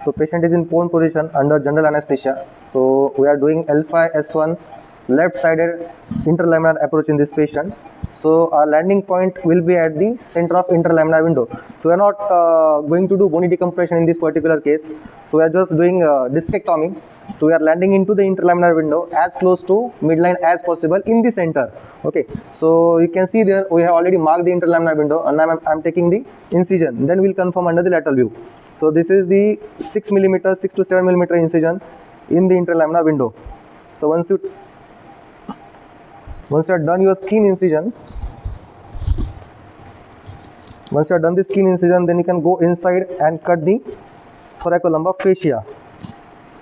So patient is in prone position under general anesthesia. So we are doing L5-S1 left-sided interlaminar approach in this patient. So our landing point will be at the center of interlaminar window. So we are not going to do bony decompression in this particular case. So we are just doing discectomy. So we are landing into the interlaminar window as close to midline as possible in the center. Okay. So you can see there we have already marked the interlaminar window, and I'm taking the incision. Then we'll confirm under the lateral view. So this is the 6 to 7 millimeter incision in the interlaminar window. So once you have done your skin incision, then you can go inside and cut the thoracolumbar fascia.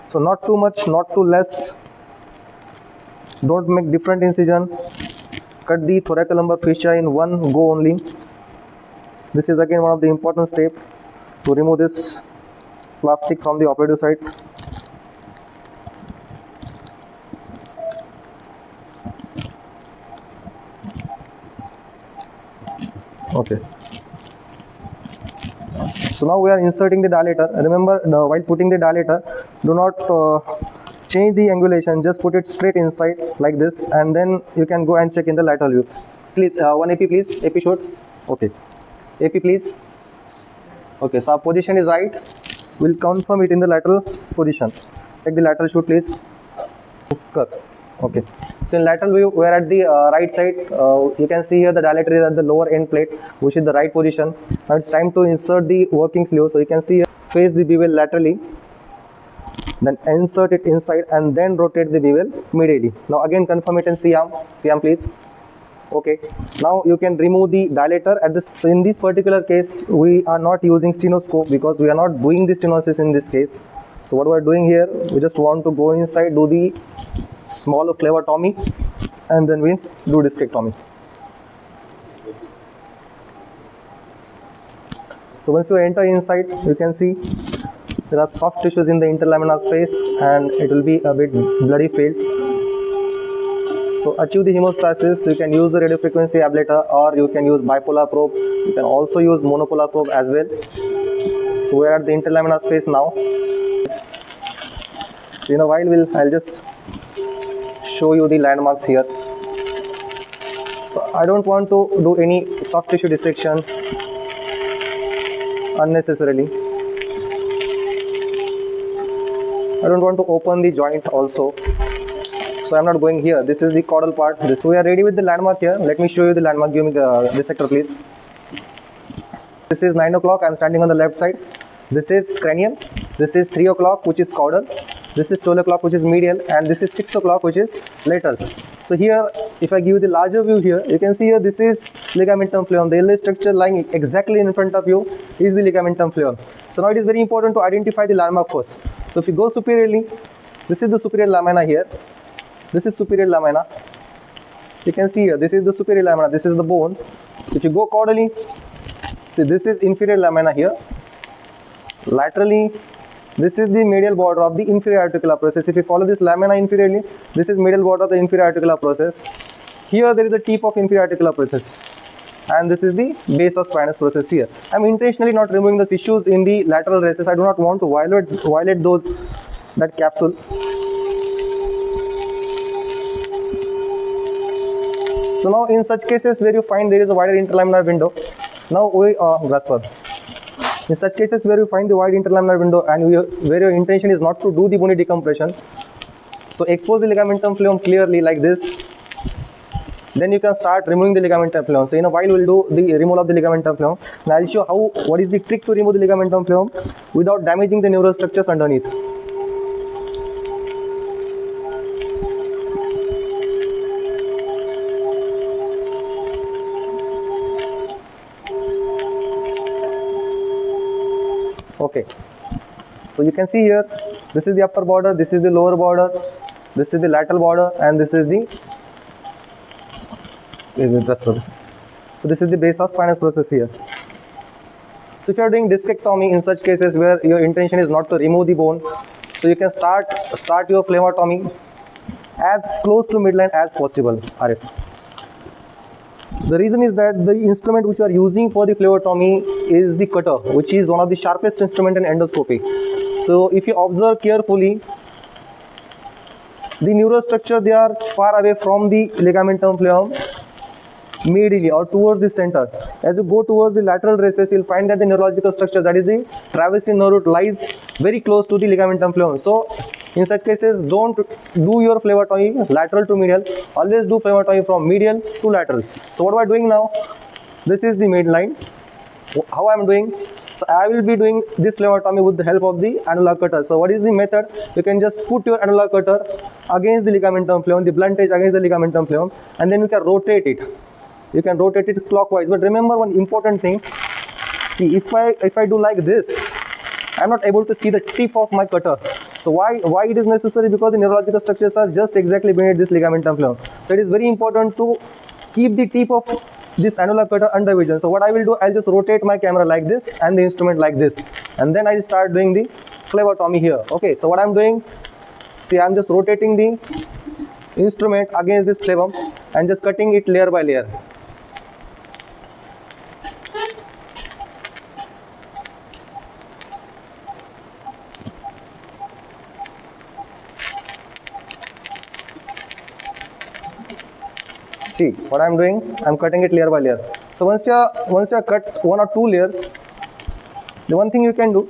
So not too much, not too less. Don't make different incision. Cut the thoracolumbar fascia in one go only. This is again one of the important steps to remove this plastic from the operative site. Okay. So now we are inserting the dilator. Remember, while putting the dilator, do not change the angulation. Just put it straight inside like this, and then you can go and check in the lateral view. Please, one AP please. AP shoot. Okay. AP please. Okay. So our position is right. We'll confirm it in the lateral position. Take the lateral shoot, please. Okay. So in lateral view, we are at the right side. You can see here the dilator is at the lower end plate, which is the right position. Now it's time to insert the working sleeve. So you can see here, face the bevel laterally, then insert it inside, and then rotate the bevel medially. Now again confirm it in C-arm. C-arm please. Okay. Now you can remove the dilator at this. So in this particular case, we are not using stethoscope because we are not doing the stenosis in this case. So what we are doing here, we just want to go inside, do the small flavectomy, and then we do discectomy. So once you enter inside, you can see there are soft tissues in the interlaminar space, and it will be a bit bloody filled. So achieve the hemostasis, you can use the radiofrequency ablator, or you can use bipolar probe. You can also use monopolar probe as well. So we are at the interlaminar space now. So in a while I'll just show you the landmarks here. So I don't want to do any soft tissue dissection unnecessarily. I don't want to open the joint also. So I'm not going here. This is the caudal part. So we are ready with the landmark here. Let me show you the landmark. Give me the dissector please. This is 9 o'clock. I'm standing on the left side. This is cranial. This is 3 o'clock, which is caudal. This is 12 o'clock, which is medial, and this is 6 o'clock, which is lateral. So here, if I give you the larger view here, you can see here this is ligamentum flavum. The LA structure lying exactly in front of you is the ligamentum flavum. So now it is very important to identify the landmark first. So if you go superiorly, this is the superior lamina here. This is superior lamina. You can see here, this is the superior lamina. This is the bone. If you go caudally, see this is inferior lamina here. Laterally, this is the medial border of the inferior articular process. If you follow this lamina inferiorly, this is medial border of the inferior articular process. Here there is a tip of inferior articular process, and this is the base of spinous process here. I am intentionally not removing the tissues in the lateral recess. I do not want to violate that capsule. So now in such cases where you find there is a wider interlaminar window, now we grasper. In such cases where you find the wide interlaminar window and where your intention is not to do the bony decompression, so expose the ligamentum flavum clearly like this. Then you can start removing the ligamentum flavum. So in a while we'll do the removal of the ligamentum flavum. Now I'll show what is the trick to remove the ligamentum flavum without damaging the neural structures underneath. Okay, so you can see here, this is the upper border, this is the lower border, this is the lateral border, and this is the base of spinous process here. So if you are doing discectomy in such cases where your intention is not to remove the bone, so you can start your flavectomy as close to midline as possible. RF. The reason is that the instrument which you are using for the flavectomy is the cutter, which is one of the sharpest instrument in endoscopy. So if you observe carefully, the neurostructure, they are far away from the ligamentum flavum, medially or towards the center. As you go towards the lateral recess, you'll find that the neurological structure, that is the traversing nerve root, lies very close to the ligamentum flavum. So in such cases, don't do your phlebotomy lateral to medial, always do phlebotomy from medial to lateral. So what am I doing now? This is the midline. How I am doing? So I will be doing this phlebotomy with the help of the annular cutter. So what is the method? You can just put your annular cutter against the ligamentum flavum, the blunt edge against the ligamentum flavum, and then you can rotate it. You can rotate it clockwise. But remember one important thing. See, if I do like this, I am not able to see the tip of my cutter. So why it is necessary? Because the neurological structures are just exactly beneath this ligamentum flavum. So it is very important to keep the tip of this annular cutter under vision. So what I will do, I'll just rotate my camera like this and the instrument like this, and then I'll start doing the phlebotomy here. Okay, so what I'm doing, see, I'm just rotating the instrument against this flavum and just cutting it layer by layer. See what I'm doing, I'm cutting it layer by layer. So once you cut one or two layers, the one thing you can do,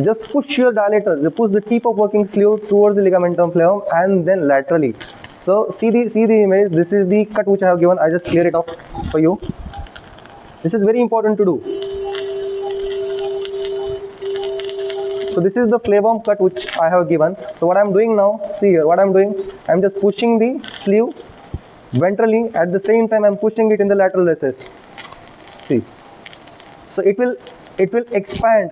just push your dilator, just push the tip of working sleeve towards the ligamentum flavum and then laterally. So see the image. This is the cut which I have given. I just clear it off for you. This is very important to do. So this is the flavum cut which I have given. So what I'm doing now, see here, what I'm doing, I'm just pushing the sleeve ventrally, at the same time I'm pushing it in the lateral recess. See, so it will expand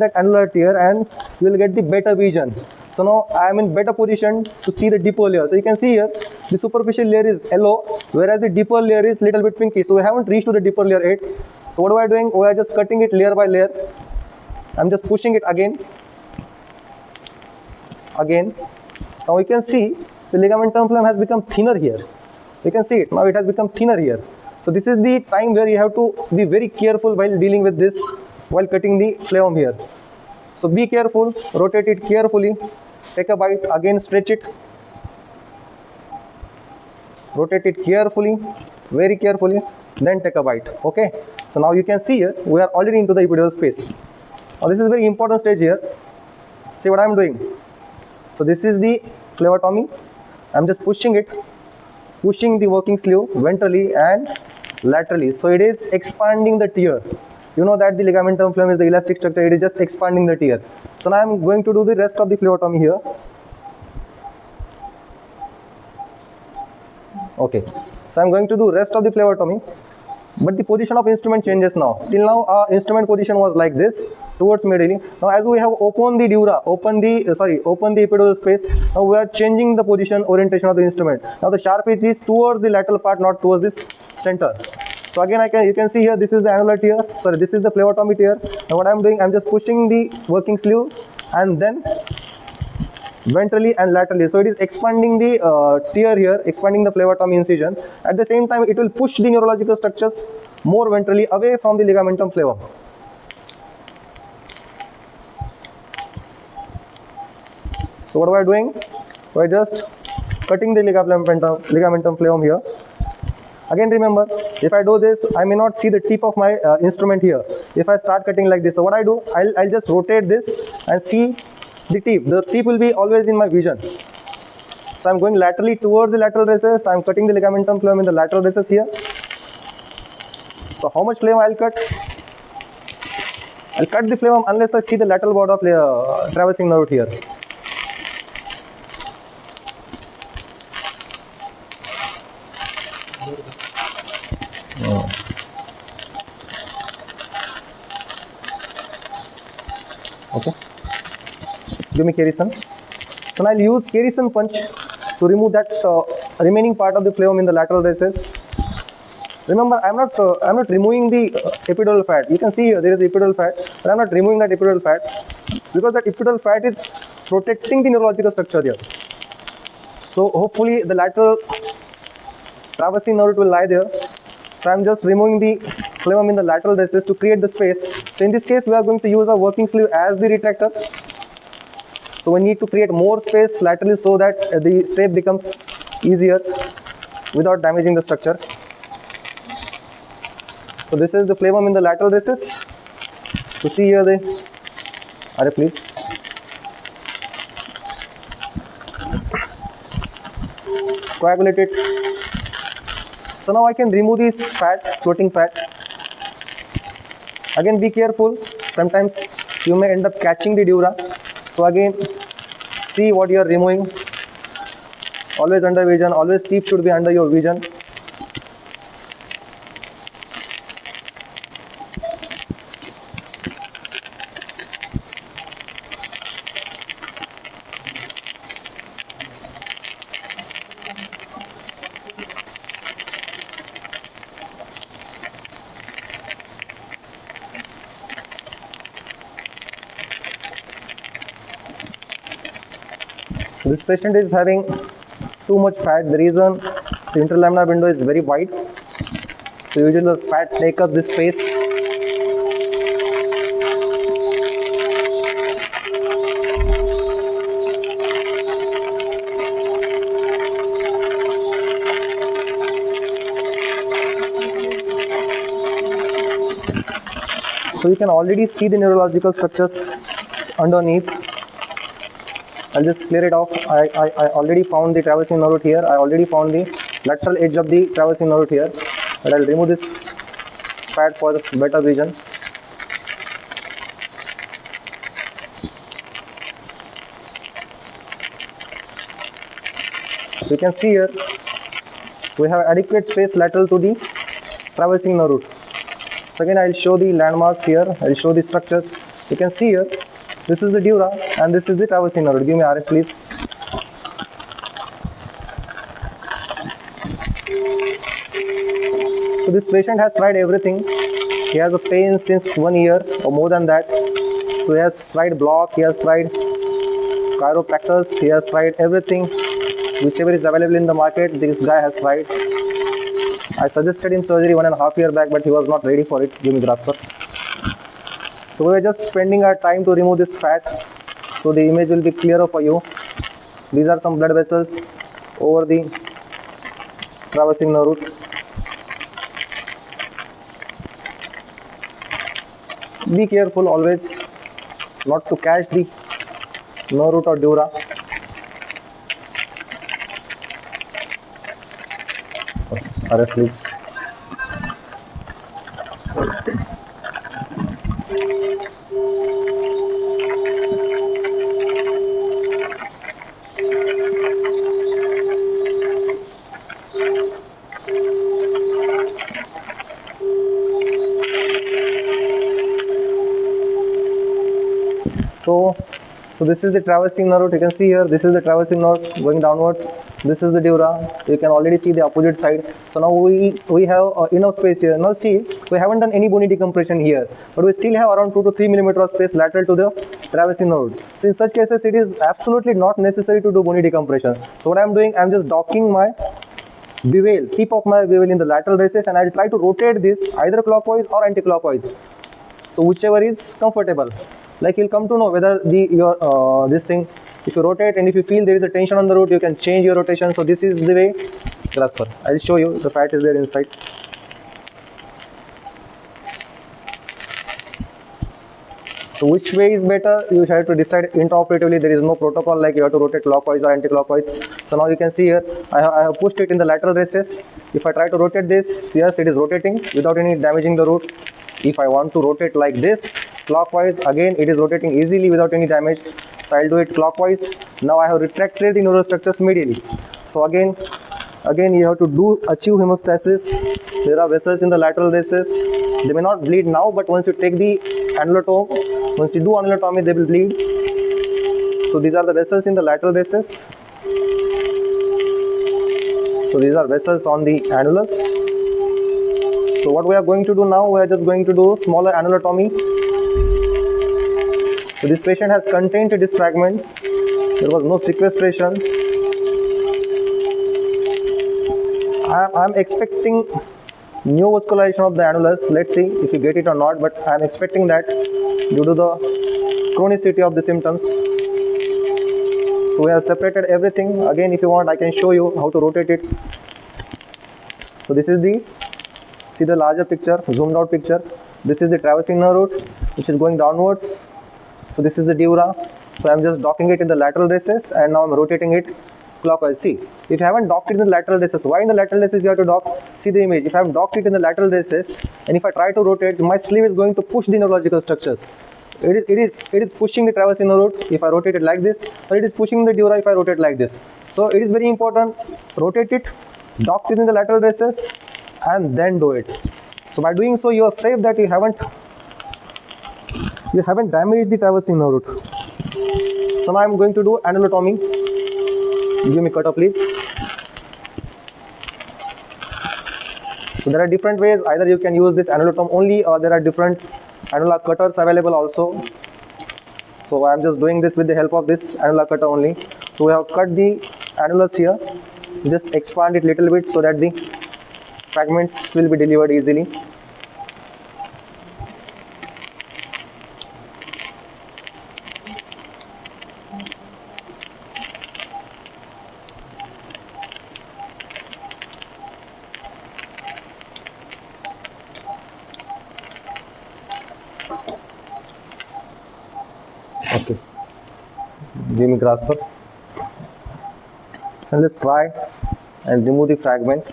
that annular tear and you will get the better vision. So now I am in better position to see the deeper layer. So you can see here the superficial layer is yellow, whereas the deeper layer is little bit pinky. So we haven't reached to the deeper layer yet. So what am I doing? We are just cutting it layer by layer. I'm just pushing it again. Now you can see the ligamentum flavum has become thinner here. You can see it, now it has become thinner here. So this is the time where you have to be very careful while dealing with this, while cutting the flavum here. So be careful, rotate it carefully, take a bite, again stretch it, rotate it carefully, very carefully, then take a bite. Okay, so now you can see here we are already into the epidural space. Now this is very important stage here. See what I am doing. So this is the phlebotomy. I am just pushing the working sleeve ventrally and laterally. So it is expanding the tear. You know that the ligamentum flavum is the elastic structure. It is just expanding the tear. So now I am going to do the rest of the phlebotomy here. Okay, so I am going to do rest of the phlebotomy, but the position of instrument changes now. Till now our instrument position was like this, towards medially. Now as we have opened the dura, opened the epidural space, now we are changing the position orientation of the instrument. Now the sharp edge is towards the lateral part, not towards this center. So again you can see here, this is the annular tear, this is the phlebotomy tear. Now what I am doing, I am just pushing the working sleeve and then ventrally and laterally. So it is expanding the tear here, expanding the phlebotomy incision. At the same time it will push the neurological structures more ventrally away from the ligamentum flavum. So what am I doing? We are just cutting the ligamentum flavum here. Again remember, if I do this, I may not see the tip of my instrument here. If I start cutting like this, so what I do, I'll just rotate this and see the tip. The tip will be always in my vision. So I'm going laterally towards the lateral recess. I'm cutting the ligamentum flavum in the lateral recess here. So how much flavum I'll cut? I'll cut the flavum unless I see the lateral border of traversing nerve here. Okay, give me Kerrison. So now I'll use Kerrison punch to remove that remaining part of the flavum in the lateral recess. Remember, I'm not removing the epidural fat. You can see here there is epidural fat, but I'm not removing that epidural fat because that epidural fat is protecting the neurological structure here. So hopefully the lateral traversing nerve will lie there. So I'm just removing the flavum in the lateral recess to create the space So in this case, we are going to use a working sleeve as the retractor. So we need to create more space laterally so that the step becomes easier without damaging the structure. So this is the flavum in the lateral recess. So see here the array, please. Coagulate it. So now I can remove this fat, floating fat. Again, be careful. Sometimes you may end up catching the dura. So again, see what you are removing. Always under vision. Always tip should be under your vision. So this patient is having too much fat. The reason the interlaminar window is very wide. So usually the fat take up this space. So you can already see the neurological structures underneath. I'll just clear it off. I already found the traversing nerve root here. I already found the lateral edge of the traversing nerve root here. But I'll remove this fat for the better vision. So you can see here, we have adequate space lateral to the traversing nerve root. So again, I'll show the landmarks here. I'll show the structures. You can see here, this is the dura and this is the traversing nerve root. Give me RF, please. So this patient has tried everything. He has a pain since 1 year or more than that. So he has tried block, he has tried chiropractors, he has tried everything. Whichever is available in the market, this guy has tried. I suggested him surgery 1.5 years back, but he was not ready for it. Give me grasper. So we are just spending our time to remove this fat, so the image will be clearer for you. These are some blood vessels over the traversing nerve root. Be careful always not to catch the nerve root or dura. RF, please. So this is the traversing nerve root. You can see here, this is the traversing nerve going downwards. This is the dura. You can already see the opposite side. So now we have enough space here. Now see, we haven't done any bony decompression here, but we still have around 2 to 3 millimeter of space lateral to the traversing nerve root. So in such cases, it is absolutely not necessary to do bony decompression. So what I am doing, I am just docking my bevel, tip of my bevel in the lateral recess, and I will try to rotate this either clockwise or anti-clockwise. So whichever is comfortable. Like you'll come to know whether this thing, if you rotate and if you feel there is a tension on the root, you can change your rotation. So this is the way. Grasper. I'll show you. The fat is there inside. So which way is better? You have to decide intraoperatively. There is no protocol like you have to rotate clockwise or anti-clockwise. So now you can see here, I have pushed it in the lateral recess. If I try to rotate this, yes, it is rotating without any damaging the root. If I want to rotate like this, clockwise, again it is rotating easily without any damage. So I'll do it clockwise. Now I have retracted the neurostructures medially. So again you have to achieve hemostasis. There are vessels in the lateral recess. They may not bleed now, but once you take the annulotome, once you do annulotomy, they will bleed. So these are the vessels in the lateral recess. So these are vessels on the annulus. So what we are going to do now, we are just going to do smaller annulotomy. So this patient has contained this fragment. There was no sequestration. I am expecting Neovascularization of the annulus, let's see if you get it or not, but I am expecting that due to the chronicity of the symptoms. So we have separated everything. Again, if you want, I can show you how to rotate it. So this is the, see the larger picture, zoomed out picture. This is the traversing nerve root, which is going downwards. So this is the dura. So I am just docking it in the lateral recess, and now I am rotating it clockwise. See, if you haven't docked it in the lateral recess, why in the lateral recess you have to dock? See the image. If I have docked it in the lateral recess, and if I try to rotate, my sleeve is going to push the neurological structures. It is pushing the traversing nerve root if I rotate it like this, or it is pushing the dura if I rotate like this. So it is very important. Rotate it, dock it in the lateral recess, and then do it. So by doing so, you are safe that you haven't damaged the traversing nerve root. So now I am going to do annulotomy. Give me cutter, please. So there are different ways. Either you can use this annulotome only, or there are different annular cutters available also. So I am just doing this with the help of this annular cutter only. So we have cut the annulus here. Just expand it little bit so that the fragments will be delivered easily. Okay, give me grasper. So let's try and remove the fragment.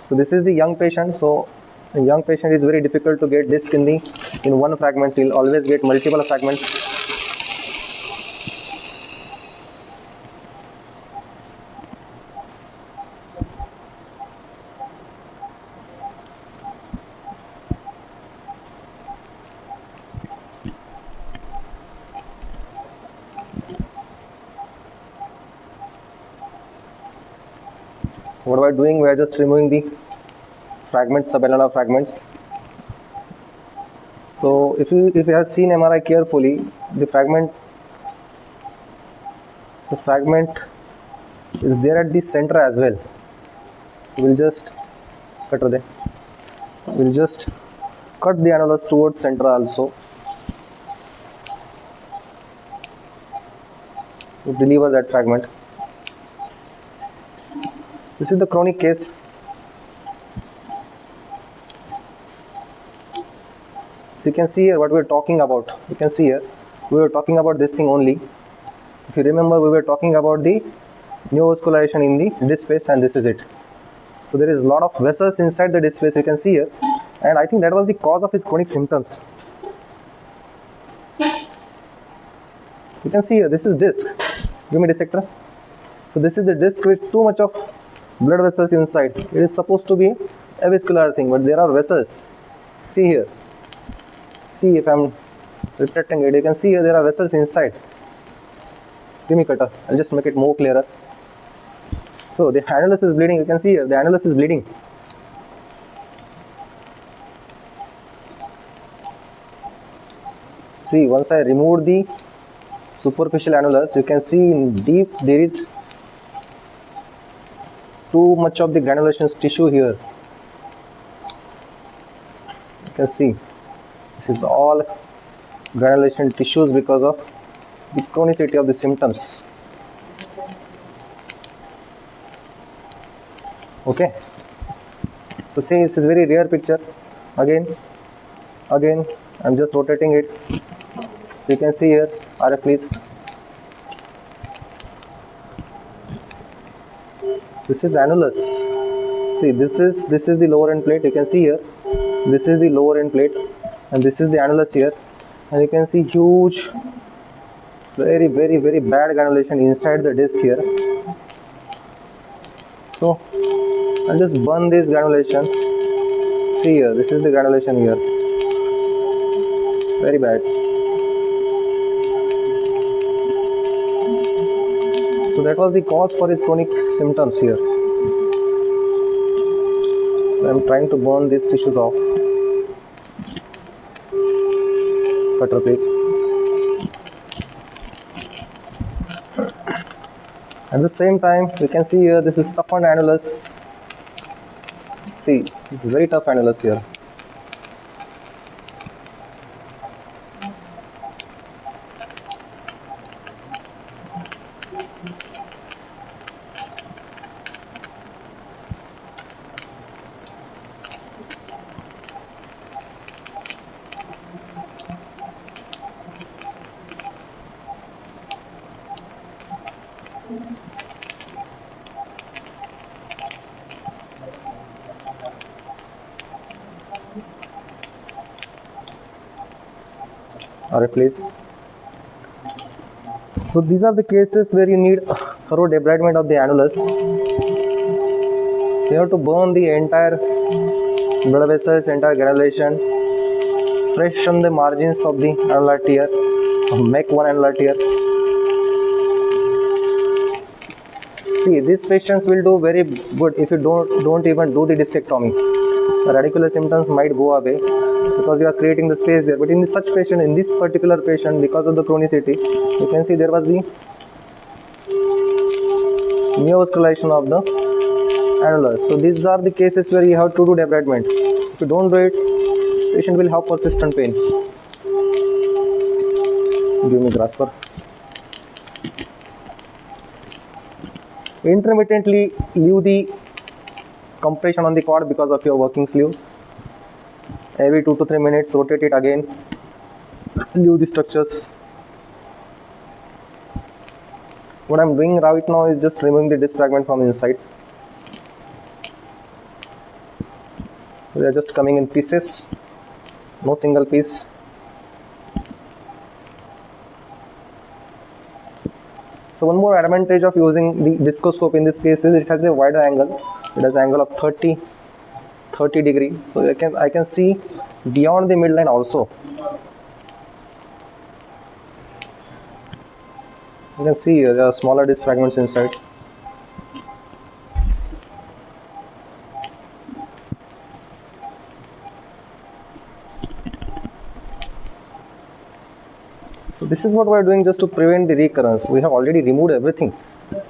So this is the young patient. So in young patient, it's very difficult to get disc in one fragment. So you'll always get multiple fragments. So what we are doing, we are just removing the fragments, subannular fragments. So if you have seen MRI carefully, the fragment is there at the center as well. We'll just cut the annulus towards center also to deliver that fragment. This is the chronic case. So you can see here what we are talking about. You can see here we were talking about this thing only. If you remember, we were talking about the neovascularization in the disc space, and this is it. So there is a lot of vessels inside the disc space, you can see here, and I think that was the cause of his chronic symptoms. You can see here, this is disc. Give me dissector. So this is the disc with too much of blood vessels inside. It is supposed to be a vascular thing, but there are vessels. See here. See, if I am retracting it, you can see here there are vessels inside. Give me cutter. I'll just make it more clearer. So the annulus is bleeding. You can see here the annulus is bleeding. See, once I removed the superficial annulus, you can see in deep there is too much of the granulation tissue here. You can see this is all granulation tissues because of the chronicity of the symptoms. Okay, so see, this is very rare picture. Again I'm just rotating it. So you can see here, RF please. This is annulus. See, this is the lower end plate. You can see here, this is the lower end plate, and this is the annulus here, and you can see huge, very bad granulation inside the disc here. So I'll just burn this granulation. See here, this is the granulation here, very bad. So that was the cause for his chronic symptoms here. I am trying to burn these tissues off. Cutter please. At the same time, you can see here this is toughened annulus. See, this is very tough annulus here. Alright, please. So these are the cases where you need thorough debridement of the annulus. You have to burn the entire blood vessels, entire granulation, freshen the margins of the annular tear, make one annular tear. See, these patients will do very good if you don't even do the discectomy. The radicular symptoms might go away because you are creating the space there. But in such patient, in this particular patient, because of the chronicity, you can see there was the neovascularization of the annulus. So these are the cases where you have to do debridement. If you don't do it, patient will have persistent pain. Give me grasper. Intermittently leave the compression on the cord because of your working sleeve. Every 2 to 3 minutes, rotate it again. Leave the structures. What I'm doing right now is just removing the disc fragment from inside. They are just coming in pieces, no single piece. So one more advantage of using the discoscope in this case is it has a wider angle. It has an angle of 30 degree. So I can see beyond the midline also. You can see there are smaller disc fragments inside. So this is what we are doing just to prevent the recurrence. We have already removed everything.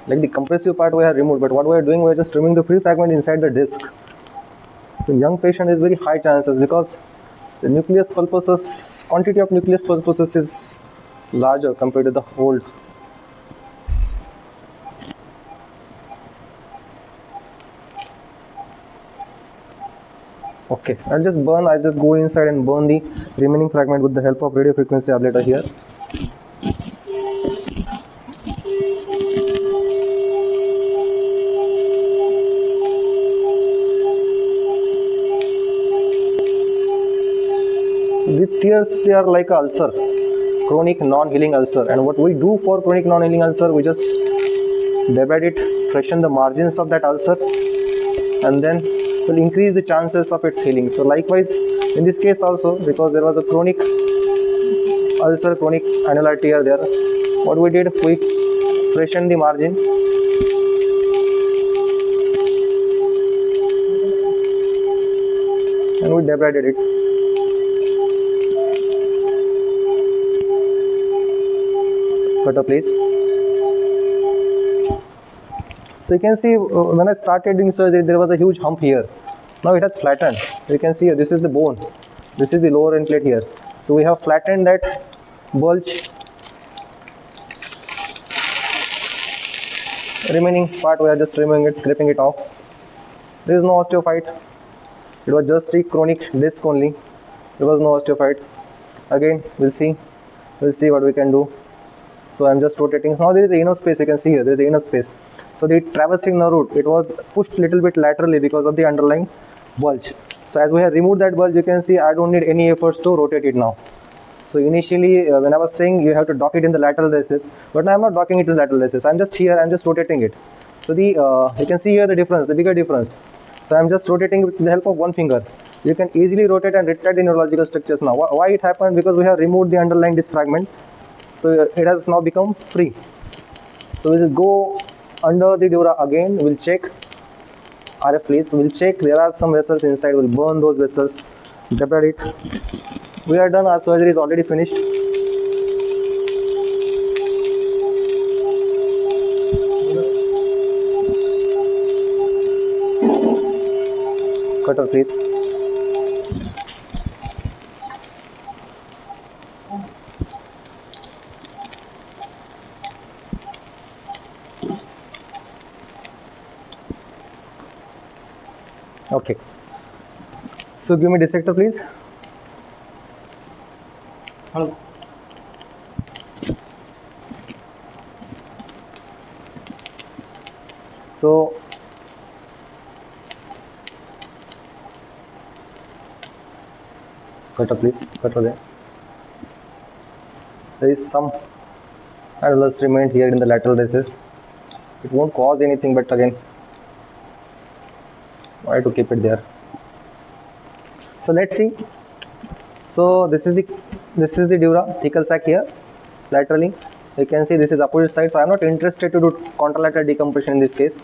Like the compressive part we have removed, but what we are doing, we are just removing the free fragment inside the disc. So young patient is very high chances because the nucleus pulposus, quantity of nucleus pulposus is larger compared to the old. Okay, I'll just go inside and burn the remaining fragment with the help of radio frequency ablator here. So these tears, they are like an ulcer, chronic non-healing ulcer, and what we do for chronic non-healing ulcer, we just debride it, freshen the margins of that ulcer, and then will increase the chances of its healing. So likewise in this case also, because there was a chronic ulcer, chronic annular tear there, what we did, we freshened the margin, and we debrided it. Cutter, please. So you can see when I started doing surgery, there was a huge hump here. Now it has flattened. You can see here, this is the bone. This is the lower end plate here. So we have flattened that bulge. Remaining part we are just removing it, scraping it off. There is no osteophyte. It was just a chronic disc only. There was no osteophyte. Again, we'll see what we can do. So I'm just rotating. Now there is enough space. You can see here, there is enough space. So the traversing nerve root, it was pushed little bit laterally because of the underlying bulge. So as we have removed that bulge, you can see I don't need any efforts to rotate it now. So initially when I was saying you have to dock it in the lateral recess, but now I'm not docking it in the lateral recess. I'm just here, I'm just rotating it. So you can see here the difference, the bigger difference. So I'm just rotating with the help of one finger. You can easily rotate and retract the neurological structures now. Why it happened? Because we have removed the underlying disc fragment. So it has now become free. So we will go under the dura again. We'll check. RF, please. We'll check. There are some vessels inside. We'll burn those vessels. Debride it. We are done. Our surgery is already finished. Cutter please. Okay, so give me dissector please. Hello. So cutter please, cutter there. There is some annulus remained here in the lateral recess. It won't cause anything, but again, why to keep it there? So let's see. So this is the dura, thecal sac here, laterally. You can see this is opposite side. So I am not interested to do contralateral decompression in this case.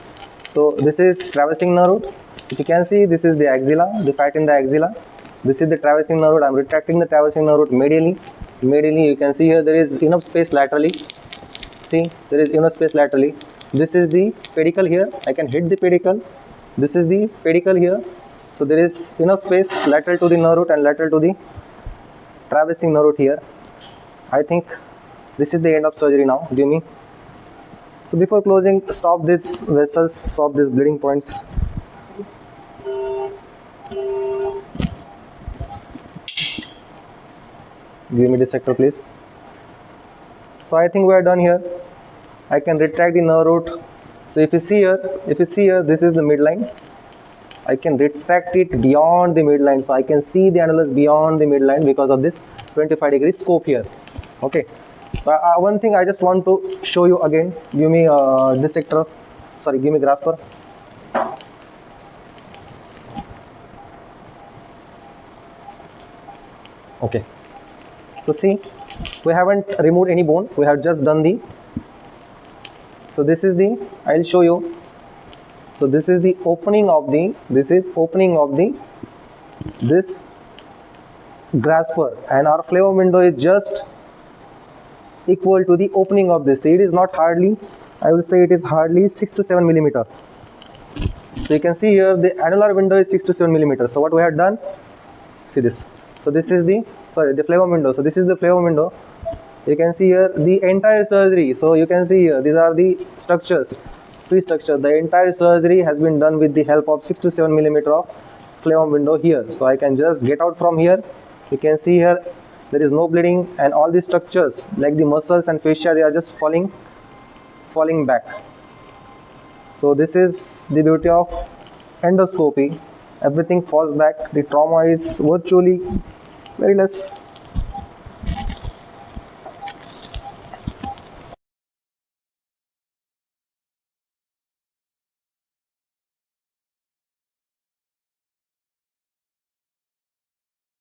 So this is traversing nerve root. If you can see, this is the axilla, the fat in the axilla. This is the traversing nerve root. I am retracting the traversing nerve root medially. Medially, you can see here there is enough space laterally. See, there is enough space laterally. This is the pedicle here. I can hit the pedicle. This is the pedicle here. So there is enough space lateral to the nerve root and lateral to the traversing nerve root here. I think this is the end of surgery now. Give me. So before closing, stop these vessels, stop these bleeding points. Give me dissector please. So I think we are done here. I can retract the nerve root. So if you see here, this is the midline. I can retract it beyond the midline. So I can see the annulus beyond the midline because of this 25-degree scope here. Okay. So one thing I just want to show you again. Give me dissector. Sorry, give me grasper. Okay. So see, we haven't removed any bone. We have just done the. So this is the. I'll show you. So this is the opening of the. This is opening of the. This grasper, and our flavum window is just equal to the opening of this. It is not hardly. I will say it is hardly 6 to 7 millimeter. So you can see here the annular window is 6 to 7 millimeters. So what we have done. See this. So this is the. Sorry, the flavum window. So this is the flavum window. You can see here the entire surgery. So you can see here these are the structures, three structures. The entire surgery has been done with the help of 6 to 7 millimeter of flavum window here. So I can just get out from here. You can see here there is no bleeding, and all the structures like the muscles and fascia, they are just falling back. So this is the beauty of endoscopy. Everything falls back. The trauma is virtually very less.